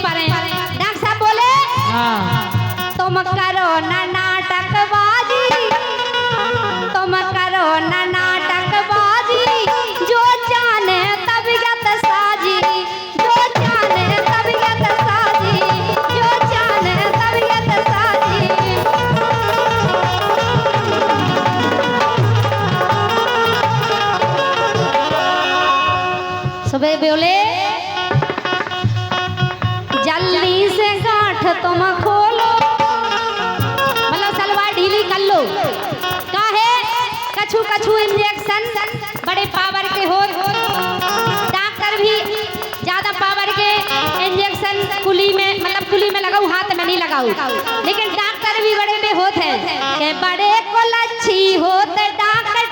पारे। डॉक्टर साहब बोले तुम करो ना नाटकबाजी, तुम करो ना नाटकबाजी, जो जाने तबीयत साजी, जो जाने तबीयत साजी, जो जाने तबीयत साजी। सुबह बोले जल्दी से गांठ तुम खोलो, मतलब सलवार ढीली कर लो। काहे कछु कछु इंजेक्शन बड़े पावर के हो, डॉक्टर भी ज्यादा पावर के इंजेक्शन कुली में, मतलब कुली में लगाऊ, हाथ में नहीं लगाऊ, लेकिन डॉक्टर भी बड़े में होते हैं कि बड़े को लच्छी होते डॉक्टर,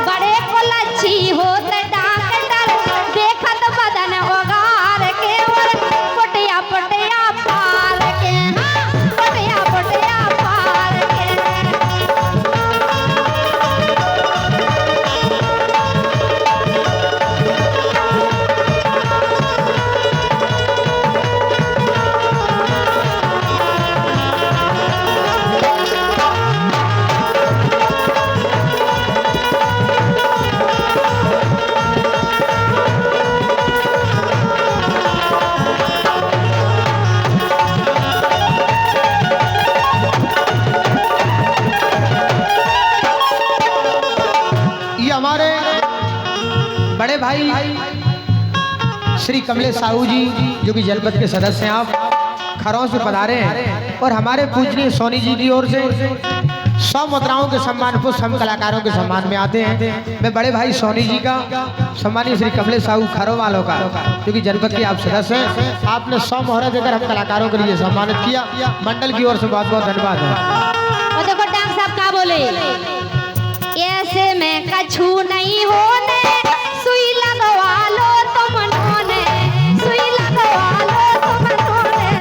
बड़े को लच्छी होते डॉक्टर, देखत बदन ओगार के और पटिया पटिया पार के, पटिया पटिया पार के। हमारे बड़े भाई श्री कमलेश साहू जी जो कि जनपद के सदस्य हैं, आप खरों से पधारे हैं और हमारे पूजनीय सोनी जी की ओर से 100 मुद्राओं के सम्मान पुष्प हम कलाकारों के सम्मान में आते हैं। मैं बड़े भाई सोनी जी का, सम्मानीय श्री कमलेश साहू खरों वालों का, जो कि जनपद के आप सदस्य हैं, आपने 100 मोहरा देकर हम कलाकारों के लिए सम्मानित किया। मंडल की ओर से बहुत बहुत धन्यवाद है। और देखो डॉक्टर साहब क्या बोले, ऐसे में कछु नहीं होने, सुई लगवा लो तुम नोने, सुई लगवा लो तुम नोने।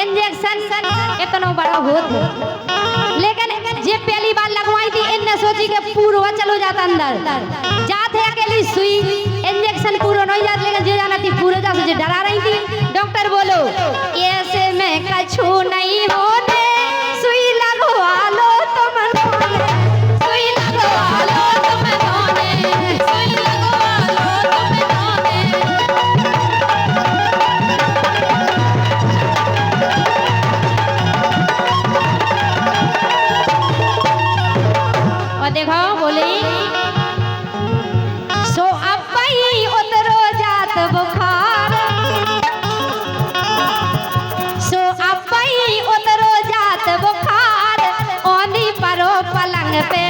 इंजेक्शन इतना बड़ा होता, लेकिन जे पहली बार लगवाई थी इनने सोची कि पूरा चलो जाता अंदर, जाते अकेली सुई इंजेक्शन पूरा नहीं जाता, लेकिन जे जाना थी पूरे जा से डरा रही थी। डॉक्टर बोलो ऐसे में कछु नहीं होने, सुई लगवा लो तुम नोने, सुई लगवा लो तुम नोने, सुई लगवा लो तुम नोने। और देखो बोली सो अब भाई उतरो जात बुखार, सो अब भाई उतरो जात बुखार, ओनी परो पलंग पे,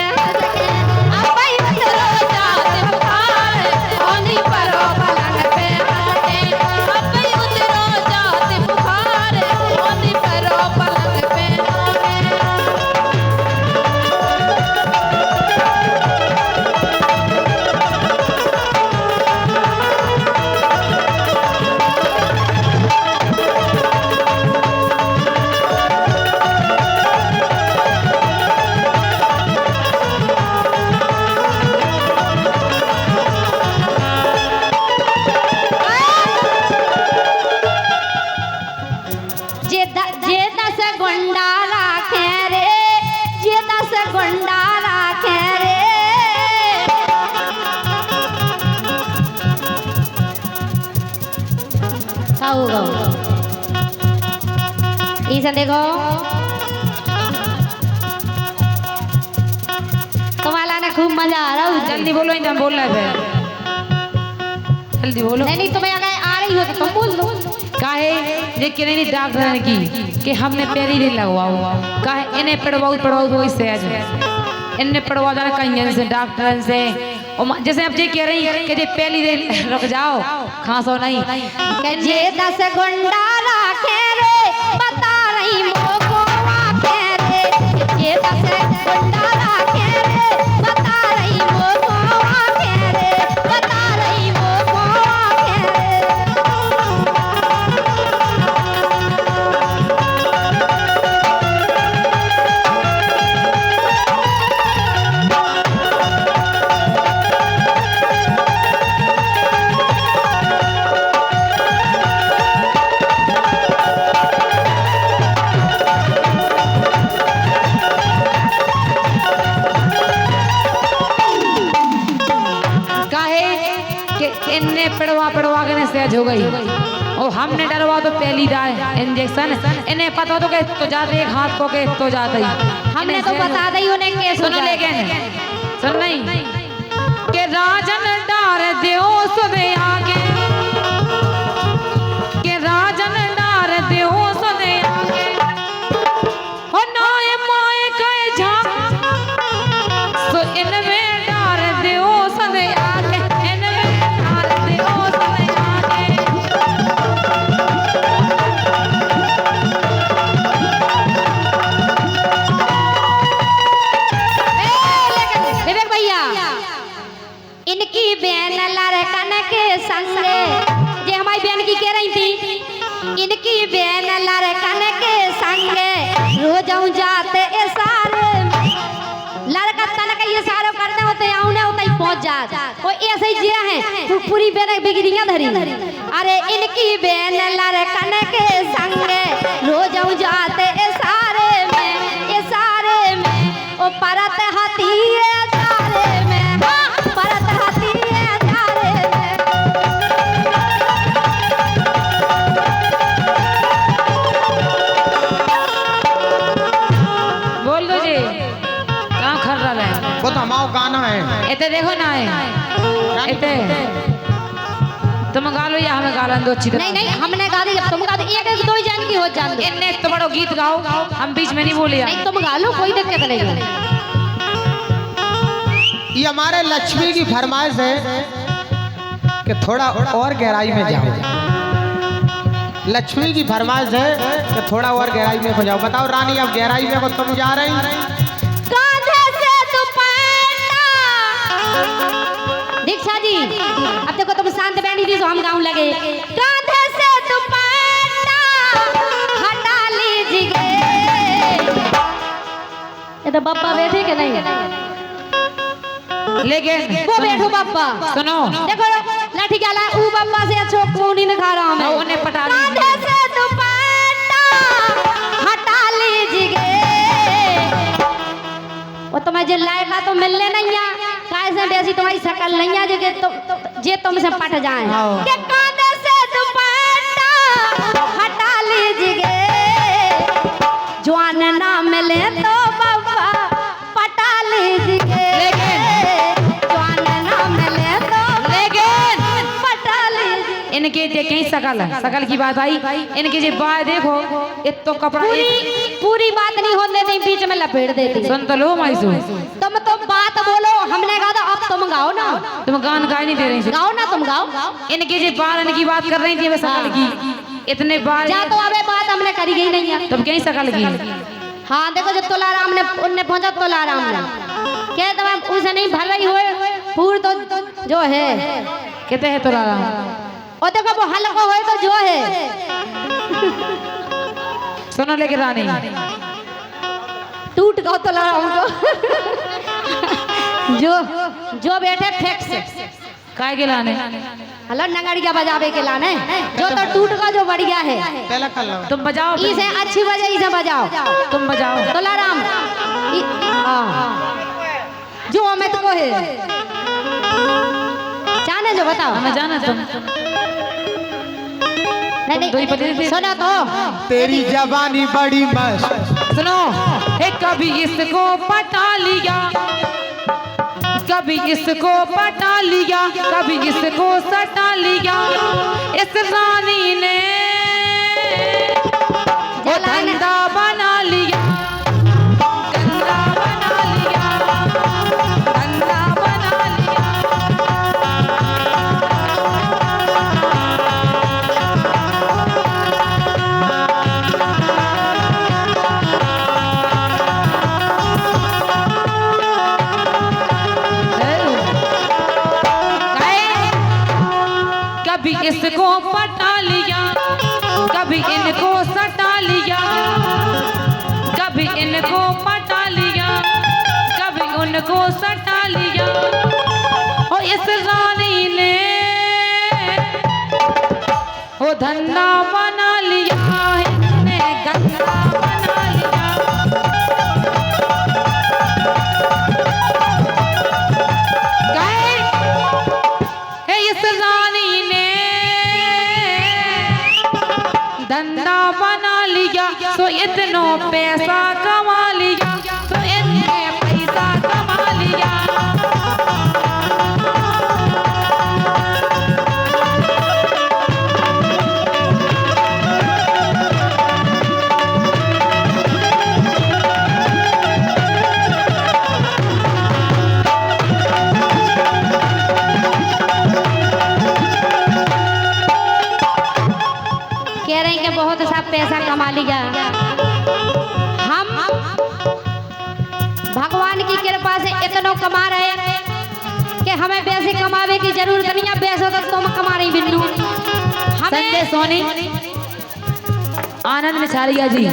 अब भाई उतरो जात बुखार, ओनी परो पलंग पे, अब भाई उतरो जात बुखार, ओनी परो पलंग पे। जे 10 गुंडा राखे रे, जे 10 गुंडा राखे रे, क्या होगा इसे देखो तुम्हारा ना खूब मजा आ रहा है। जल्दी बोलो, इधर बोल रहे थे, जल्दी बोलो। नहीं तुम्हें अगर आ रही हो तो तुम बोल दो। काहे जे कि नहीं डॉक्टर ने की कि हमने पैरी नहीं लगवाओ, काहे इन्हें पड़वाओ तो इससे आज इन्हें पड़वा जाना कहीं से डॉक्टर से। और जैसे आप जे कह रही कि जे पहली दिन रुक जाओ, खांसो नहीं, जे 10 गुंडा राखे रे, बता रही मोको आखे रे, जे 10 गुंडा राखे रे, बता रही मोको आखे रे, बता रही मोको आखे रे। सहज हो गई और हमने डरवा तो पहली दाए इंजेक्शन इन्हें पता तो के तो जाते एक हाथ को के तो जाते हमने तो बता दी उन्हें केस हो सुनो जाए। लेकिन सुन नहीं के राजन डार देओ सदे आगे के राजन डार देओ सदे आगे हो नाए माए कहे झाक सो इनमें डार देओ सदे आगे इनमें डार देओ सदे आगे विवेक भैया इनकी बहन लड़कन के संग जे हमारी बहन की कह रही थी इनकी बहन लड़कन के संग रोज जाते ए सारे लड़का तन का ये सारो करने होते आउने होते ही पहुंच जात वो ऐसे ही जिया है पूरी बहन बिगड़ियां धरी अरे इनकी बहन लड़कन के संग रोज जाते ए सारे में ओ परत हाथी सारे में परत हाथी सारे में बोल दो जी कहाँ खर रहा है वो तो हमारा गाना है। इतने देखो ना है इतने तुम गा लो या हमें गालन दो अच्छी नहीं नहीं हमने गा दी जब तुम गा दी एक एक दो ही जान की हो जान दो इन्ने तो बड़ो गीत गाओ हम बीच में नहीं बोले नहीं तुम गा लो कोई दिक्कत नहीं है ये हमारे लक्ष्मी की फरमाइश है कि थोड़ा और गहराई में जाओ। लक्ष्मी की फरमाइश है कि थोड़ा और गहराई में हो जाओ। बताओ रानी अब गहराई में को तुम जा रही कांधे से दुपट्टा दीक्षा जी अब देखो तुम शांत बैठी थी तो हम गाँव लगे कांधे से दुपट्टा हटा लीजिए ये तो बाबा बैठे के नहीं लेकिन वो बैठो बाबा सुनो देखो लाठी क्या ला ऊ बाबा से अच्छो कोनी ने खा रहा हूं मैं उन्हें पटा कांधे से दुपट्टा हटा लीजिए वो तुम्हें जे लायका तो मिलने नहीं आ काय से बेसी तुम्हारी शकल नहीं आ जे तुमसे पट जाए के कांधे से दुपट्टा हटा लीजिए जवान ना मिले तो बाबा पटा लीजिए जवान ना मिले तो लेकिन पटा लीजिए इनके जे कहीं सकल की बात आई इनके जे बाय देखो एक तो कपड़ा पूरी बात नहीं होने दी बीच में लपेट देती सुन तो लो माइसू तुम तो बात बोलो हमने कहा था अब तुम गाओ ना तुम गान गाय नहीं दे रही गाओ ना तुम गाओ इनके जे बार इनकी बात कर रही थी वे सकल की इतने बार जा तो अबे बात हमने करी गई नहीं है तुम कहीं सकल की हाँ देखो जब तुलाराम ने उनने पहुंचा तुलाराम ने क्या तुम उसे नहीं भर रही हो पूर तो जो है कहते हैं तोरा और देखो वो हल्का हो तो जो है सुनो लेकिन रानी टूट गो तुलाराम को जो जो बैठे फेंक से काय के लाने हलो नगड़िया बजावे के लाने जो तो टूट का जो बढ़िया है पहला कर लो। तुम बजाओ इसे अच्छी बजे इसे बजाओ तुम बजाओ तुलाराम जो अमित को है जाने जो बताओ हमें जाना तुम नहीं दो ही पति नहीं थे। सुना तो तेरी जवानी बड़ी मस्त। सुनो हे कभी इसको पटा लिया कभी इसको पटा लिया कभी इसको सटा लिया इस रानी ने वो धंधा बना लिया धंधा बना लिया धंधा बना लिया कभी इसको पटा लिया कभी इनको सटा लिया कभी इनको पटा लिया कभी उनको सटा लिया और इस रानी ने वो धंधा बना लिया इसने धंधा बना लिया इस रानी ने बना लिया, तो इतना पैसा कमा लिया, तो इतने पैसा कमा लिया। कह रहे हैं कि बहुत सा पैसा कमा लिया। हम भगवान की कृपा से इतना कमा रहे हैं कि हमें पैसे कमावे की जरूरत नहीं है। पैसों तक तुम कमा रही बिन्नू। संजय सोनी, आनंद मिसारिया जी,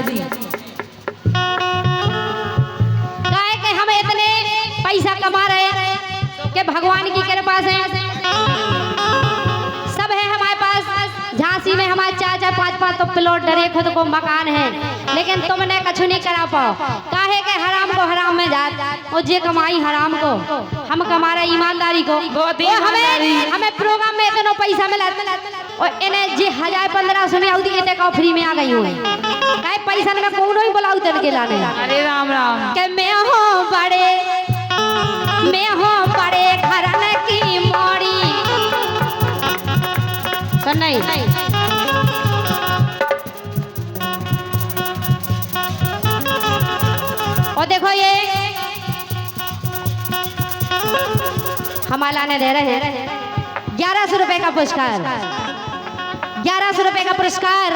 काहे कि हम इतने पैसा कमा रहे हैं कि भगवान की कृपा से सब है हमारे पास। झांसी में हमारे चाचा 5-5 तो प्लॉट डरे, खुद को मकान है, लेकिन तुमने कछु नहीं करा पाओ। काहे के हराम को हराम में जात और जे कमाई हराम को, हम कमा रहे ईमानदारी को। हमें प्रोग्राम में इतना पैसा मिला और इन्हें जे 1000-1500 में आउती इतने का फ्री में आ गई हुए। काहे पैसा में कौन ही बुलाऊ तन के लाने। अरे राम राम के मैं हो बड़े घराने की मोड़ी। तो नहीं और देखो ये हमारा ने दे रहे हैं 1100 रुपए का पुरस्कार। 1100 रुपए का पुरस्कार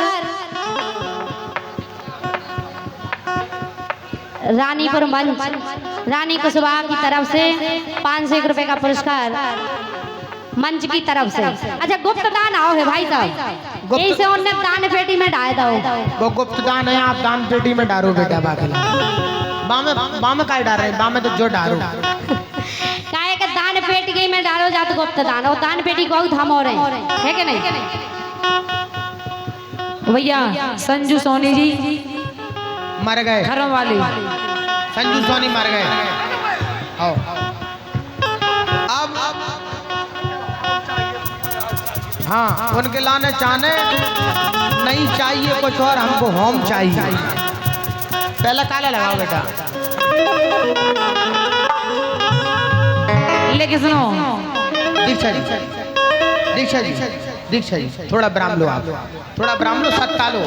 रानीपुर मंच रानी कुशवाहा की तरफ से 501 रुपए का पुरस्कार मंच की तरफ से। अच्छा गुप्त दान आओ है भाई साहब, यही से उन्होंने दान पेटी में डाल दो। वो गुप्त दान है, आप दान पेटी में डालो बेटा। बाकी बामे का डाल रहे, बामे तो जो डालो काहे के दान पेटी में डालो जात गुप्त दान, और दान पेटी को थम हो रहे है कि नहीं। भैया संजू सोनी जी मर गए, घरों वाली संजू सोनी मर गए। आओ अब हाँ, उनके लाने चाहने नहीं चाहिए कुछ और, हमको होम चाहिए। पहला काला लगाओ बेटा। लेकिन सुनो दीक्षा जी, दीक्षा जी, दीक्षा जी, थोड़ा ब्राह्म लो आप, थोड़ा ब्राह्म लो, सत्ता लो।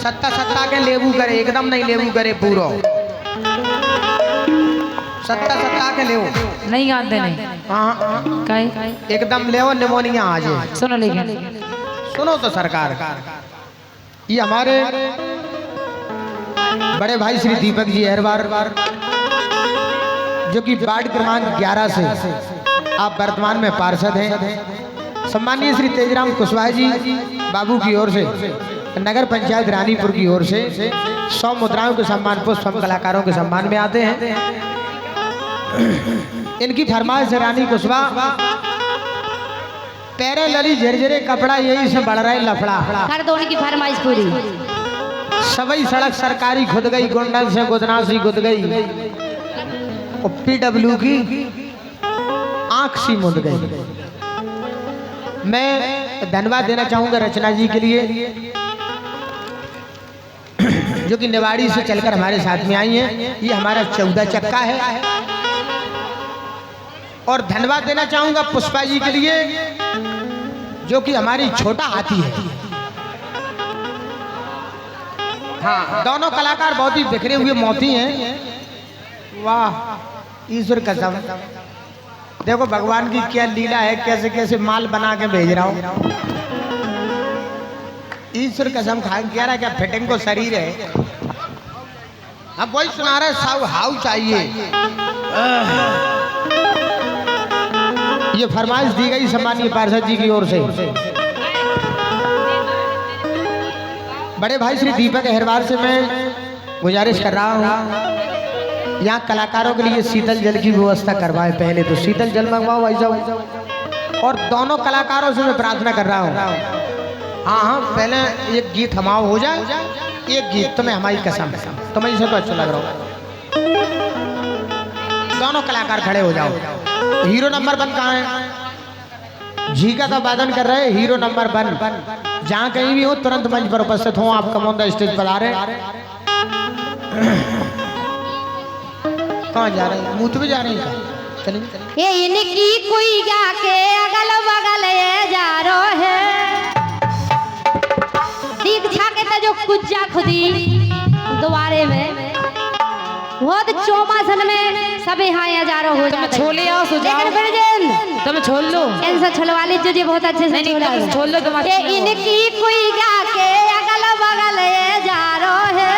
सत्ता के लेबू करे, एकदम नहीं लेबू करे पूरा। सत्ता के लेओ, नहीं आते नहीं। हाँ काहे एकदम लेओ, निमोनिया आ जाए। सुनो लेकिन सुनो तो सरकार, ये हमारे बड़े भाई श्री दीपक जी अहरवार, जो कि वार्ड क्रमांक 11 से आप वर्तमान में पार्षद हैं। सम्मानीय श्री तेजराम कुशवाहा जी बाबू की ओर से नगर पंचायत रानीपुर की ओर से 100 मुद्राओं के सम्मान पुष्प हम कलाकारों के सम्मान में आते हैं। इनकी फरमाइश है रानी कुशवाहा, पैरे लली झरझरे कपड़ा यही से बढ़ रहा है लफड़ा। कर दो उनकी फरमाइश पूरी। सबई सड़क सरकारी खुद गई, गुंडल से गुदनासी गुद गई, और PW की आंख सी मुद गई। मैं धन्यवाद देना चाहूंगा रचना जी के लिए, जो कि निवाड़ी से चलकर हमारे साथ में आई हैं। ये हमारा 14 चक्का है। और धन्यवाद देना चाहूंगा पुष्पा जी के लिए, जो कि हमारी छोटा हाथी है। हाँ, दोनों कलाकार बहुत ही बिखरे हुए मोती हैं। वाह ईश्वर कसम, देखो भगवान की क्या लीला है, कैसे कैसे माल बना के भेज रहा हूँ। ईश्वर कसम खा कह रहा है क्या फिटिंग को शरीर है। अब वही सुना रहे साउ हाउ चाहिए। ये फरमाइश दी गई सम्मानीय पार्षद जी की ओर से। बड़े भाई श्री दीपक अहरवार से मैं गुजारिश कर रहा हूँ, यहाँ कलाकारों के लिए शीतल जल की व्यवस्था करवाएं। पहले तो शीतल जल मंगवाओ भाई साहब, और दोनों कलाकारों से मैं प्रार्थना कर रहा हूँ। हाँ हाँ, पहले एक गीत हमाओ हो जाए, एक गीत तुम्हें हमारी कसम, तुम्हें इसे तो अच्छा लग रहा हो। दोनों कलाकार खड़े हो जाओ। हीरो नंबर 1 कहाँ है? झीका का वादन कर रहे हीरो नंबर 1 जहाँ कहीं भी हो तुरंत मंच पर उपस्थित हो। आप कमौंदा स्टेज पर आ रहे हैं। कहाँ जा रहे हैं? मुँह तो भी जा रहे हैं क्या? चलिए। ये इनकी कोई गा के अगल बगल ये जा रो है दीक्षा के तो जो कुज्जा खुदी दोबारे में बहुत चौमासन में सब यहाँ जा रहे हो जाते छोले आओ सुझाव। लेकिन ब्रजेंद्र तुम छोड़ लो। इनसे छलवाली जो बहुत अच्छे से तुम छोड़ लो। तुम ये इनकी कोई गा के अगल बगल ये जा रो है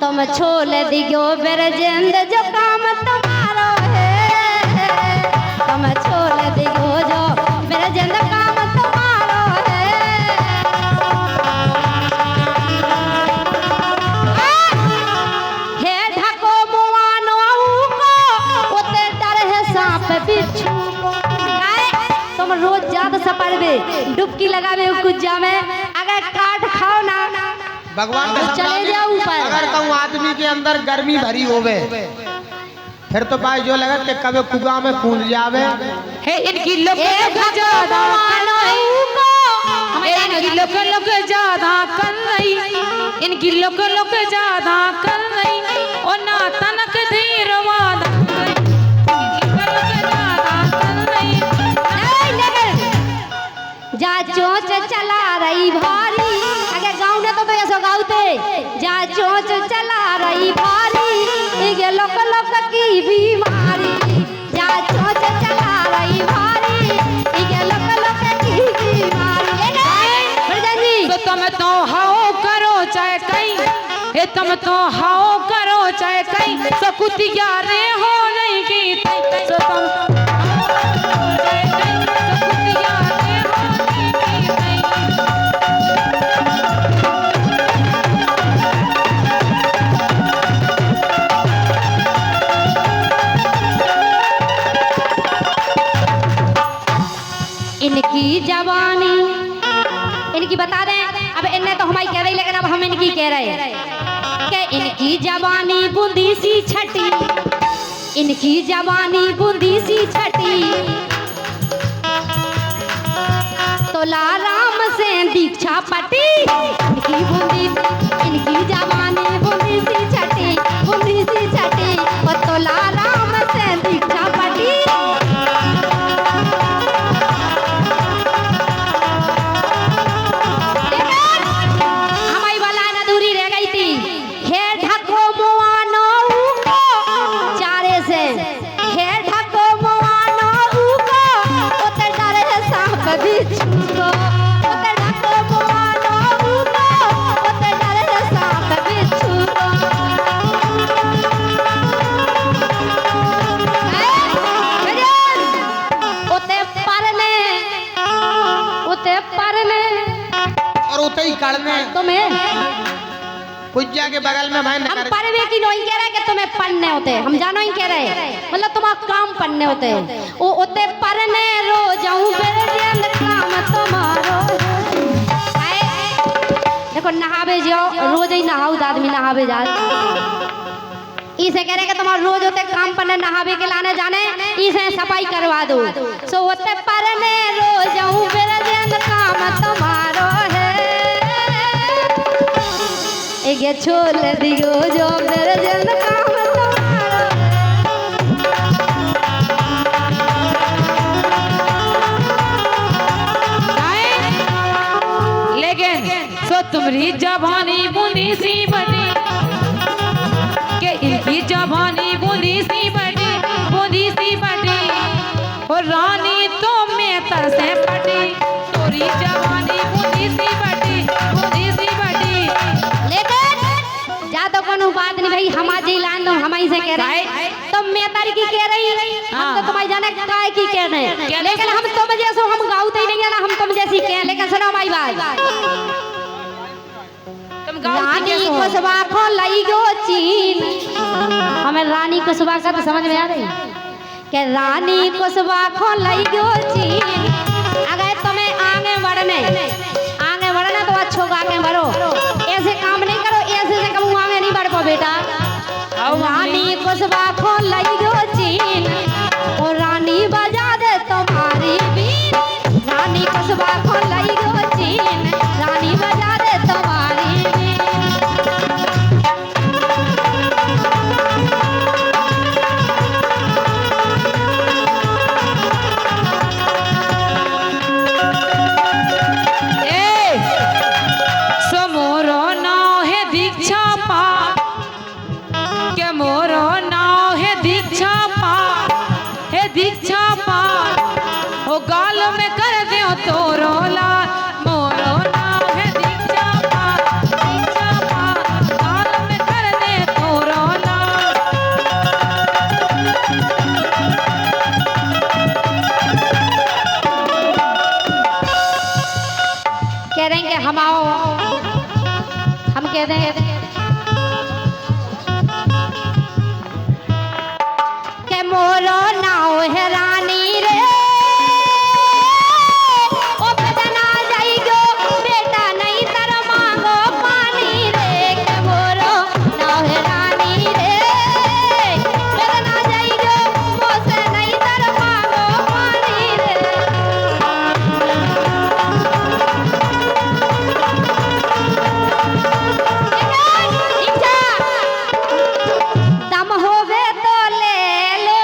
तुम छोल दियो ब्रजेंद्र जो काम तुम्हारो है तुम छोल दियो जो ब्रजेंद्र काम तुम्हारो है हे ढको मुआनो को उते डर है सांप बिच्छू गाय तुम रोज ज्यादा सपरबे डुबकी लगावे कुज्जा में अगर काट खाओ ना भगवान का चले समझाने, जाओ ऊपर। अगर कहूँ आदमी के अंदर गर्मी भरी होवे फिर तो भाई जो लगा कि कभी कुआ में कूद जावे। हे इनकी लोग ज्यादा इनकी लोग ज्यादा कर रही इनकी लोग ज्यादा कर रही और ना तनक धीर वादा जा चोंच चला रही भारी अगर गाँव ने तो ऐसा गाँवते जा चोंच चला रही भारी ये लोक लोक की बीमारी जा चोंच चला रही भारी ये लोक लोक की बीमारी तो तुम तो हाओ करो चाहे कहीं हे तुम तो हाओ करो चाहे कहीं तो कुतिया रे हो नहीं की तो तुम इनकी जवानी इनकी बता दें अब इन्हें तो हमारी कह रही लेकिन अब हम इनकी कह रहे हैं कि इनकी जवानी बूंदी सी छटी इनकी जवानी बूंदी सी छटी तोला राम से दीक्षा पटी इनकी बूंदी इनकी जवानी बूंदी सी छटी और तोला राम से दीक्षा पटी कुज्जा के बगल में भाई हम पढ़वे की नहीं कह रहे कि तुम्हें पढ़ने होते हम जानो ही कह रहे मतलब तुम्हारा काम पढ़ने होते वो होते पढ़ने रोज आऊं ब्रजेंद्र काम तुम्हारो देखो नहावे जाओ रोज ही नहाओ आदमी नहावे जाए इसे कह रहे कि तुम्हारा रोज होते काम पढ़ने नहावे के लाने जाने इसे सफाई करवा दो सो होते पढ़ने रोज आऊं ब्रजेंद्र काम तुम्हारो है ये छोल दियो जो ब्रजेंद्र काम तुम्हारो लेकिन सो तुम्हारी जवानी बूंदी सी बनी के इनकी जवानी बूंदी सी बनी और रानी तो मैं तरसे पटी तोरी जवानी बूंदी सी बटी तो कोनो बात नहीं भाई हम आज लान दो हम ही से कह रहे हैं तो मैं तारी की कह रही हम तो तुम्हारी जाने काय की कह रहे हैं लेकिन हम तुम जैसे हम गाँवते ही नहीं है ना हम तुम जैसी कह लेकिन सुनो हमारी बात रानी कुसबा को लाई गो चीन हमें रानी कुसबा का तो समझ में आ रही कि रानी कुसबा को लाई गो चीन अगर तुम्हें आगे बढ़ने तो अच्छो आगे बढ़ो ऐसे काम नहीं करो ऐसे से कम आगे नहीं बढ़ पाओ बेटा रानी कुसबा को लाई गो चीन और रानी बजा दे तुम्हारी बीन रानी कुसबा मोरो नाव है दीक्षा पार, है दीक्षा पार, ओ गाल में कर दे तोरो लाल, मोरो नाव है दीक्षा पार, गाल में कर दे तोरो लाल। कह रहे हैं कि हम आओ, हम कह रहे हैं के मोरो नाव है रानी रे, ओ बदना जाइगो बेटा नहीं तर मांगो पानी रे, के मोरो नाव है रानी रे, बदना जाइगो मोसे नहीं तर मांगो पानी रे। दम होवे तो ले लो,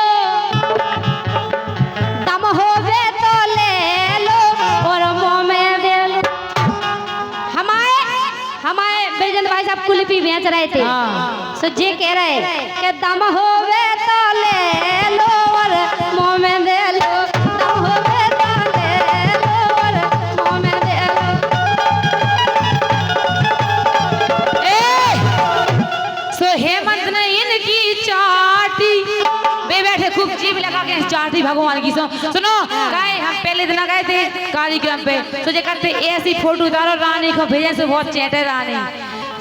दम होवे तो ले लो और मुंह में दे लो। हमारे बेजन भाई साहब कुल्फी बेच रहे थे, सो जे कह रहे कि दम होवे तो ले लो और मुंह में दे लो, दम होवे तो ले लो और मुंह में दे लो। सो हेमंत ने इनकी चाटी बे बैठे खूब जीभ लगा के चाटी भगवान की सुनो गए हम पहले दिन गए थे कार्यक्रम पे, तो जे करते ऐसी फोटो उतारो रानी को भेजे से बहुत चैटे रानी।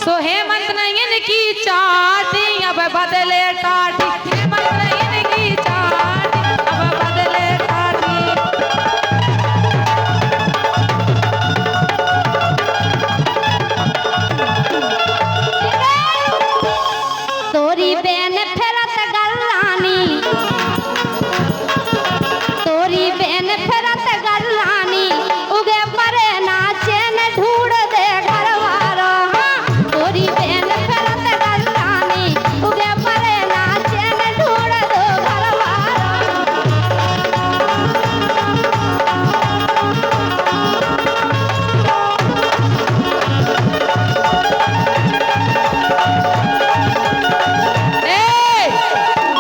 सो हेमंत ने इनकी चाटी अब बदले टाटी, हेमंत ने इनकी चाटी अब बदले टाटी। तोरी बेन फेरत गल्लानी, तोरी बेन फेरत गल्लानी, उगे परे नाचे न ढूंढ दे घरवारो। हाँ, तोरी बेन फेरत गल्लानी, उगे परे नाचे न ढूंढ दो घरवारो।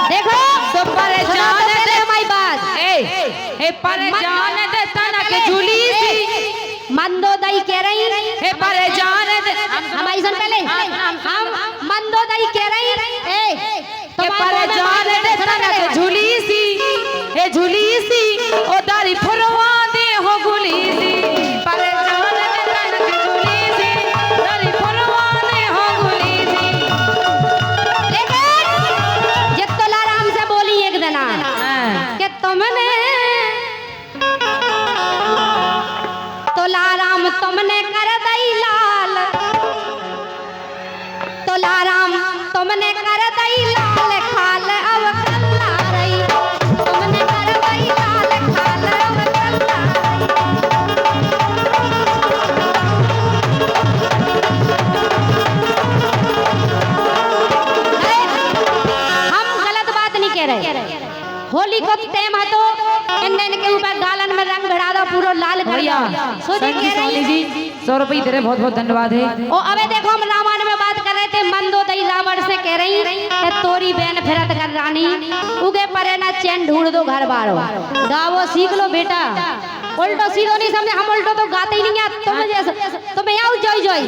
देखो तो परेशान सुनो तो हमारी बात, हे परेशान दे तना के झूली सी, मंदोदई कह रही हे परेशान दे हमारी सुन पहले, हम मंदोदई कह रही हे परेशान दे तना के झूली सी, हे झूली सी ओ दारी फुरवा दे हो गुली सी, परेशान दे तना के झूली सी, दारी फुरवा दे हो गुली सी। लेकिन ये तुलाराम से बोली एक दिन कि तुमने तुलाराम तुमने कर दई लाल, तुलाराम तुमने कर दई लाल खाल अब कल्ला रही, तुमने कर दई लाल खाल अब कल्ला रही। हम गलत बात नहीं कह रहे, होली को टाइम है तो इनके ऊपर गालन में रंग भरा दो पूरा लाल कर भैया दो। सो जी कह रही जी 100 रुपये तेरे बहुत बहुत धन्यवाद है। ओ अबे देखो हम रामायण में बात कर रहे थे, मंदोदई रावण से कह रही कि तोरी बहन फिरत कर रानी, उगे परे ना चैन ढूंढ दो घर बारो। गावो सीख लो बेटा, उल्टो सीधो नहीं समझे, हम उल्टो तो गाते ही नहीं है। तुम जैसे तुम आओ जोई जोई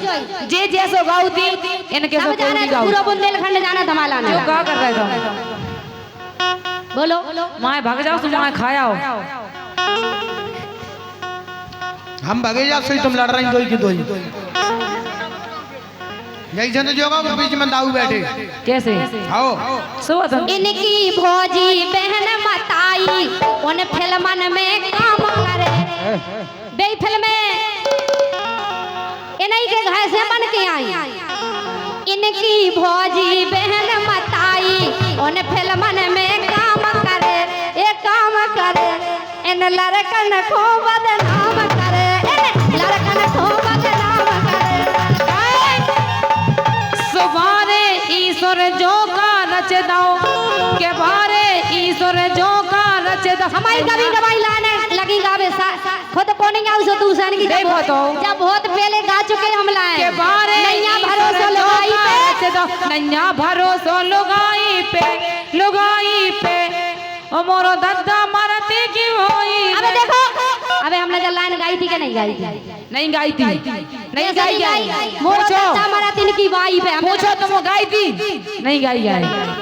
जे जैसो गाउती इनके सब सो जाने कोई गाउ पूरा बुंदेलखंड जाना धमाला जो का कर रहे हो बोलो। माए भाग जाओ तुम माए खाया हो। हम भगे जा सही तुम लड़ रही दोई की दोई यही जन जो होगा बीच में दाऊ बैठे कैसे आओ सुबह तुम इनकी भौजी बहन मताई उन फिल्मन में काम करे, बे फिल्म इन्हीं के घर से बन के आई। इनकी भौजी बहन मताई उन फिल्मन में काम करे, ये काम करे इन लड़कन को बदनाम करे, इन लड़कन को बदनाम करे। सुबारे ईश्वर जो का रच दो के बारे ईश्वर जो का रच दो। हमारी कभी कभाई लगी गावे खुद को नहीं आउ सो दूसरे की नहीं भतो। जब बहुत पहले गा चुके हम लाए के बारे नैया भरोसा लगाई पे नैया भरोसा लुगाई पे ओ मोरो दादा मरते की होई। अबे देखो अबे हमने जब लाइन गाई थी कि नहीं गाई थी नहीं गाई थी नहीं गाई मोरो दादा मारा दिन की बाई पे पूछो तुम गाई थी नहीं गाई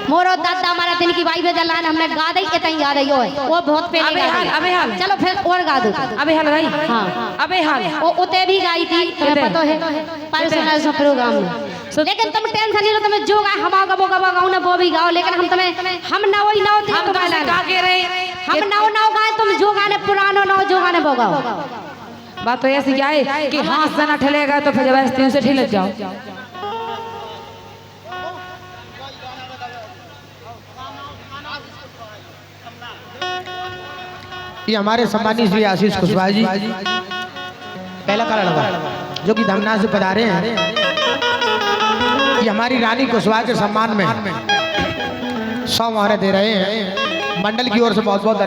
मोरो दादा मारा दिन की बाई पे जब लाइन हमने गा दी इतना गा दी वो बहुत पहले अबे हाल चलो फिर और गा दो अबे हाल गाई हाँ अबे हाल वो उते भी गाई थी तुम्हें पता है पर्सनल प्रोग्राम में लेकिन तुम टेंशन नहीं लो तुम्हें जो गाए हम गाओ ना वो भी गाओ लेकिन हम तुम्हें हम नौ ही नौ थे हम गाना गा के रहे हम नौ गाए तुम जो गाने पुरानो नौ जो गाने वो गाओ। बात तो ऐसी क्या है कि हाथ से ना ठलेगा तो फिर जब से ठिलक जाओ। ये हमारे सम्मानित श्री आशीष कुशवाहा जी पहला का लड़का जो कि धमना से पधारे हैं। ये हमारी रानी कुशवाहा के सम्मान में 100 मोहरें दे रहे हैं। मंडल की ओर से बहुत बहुत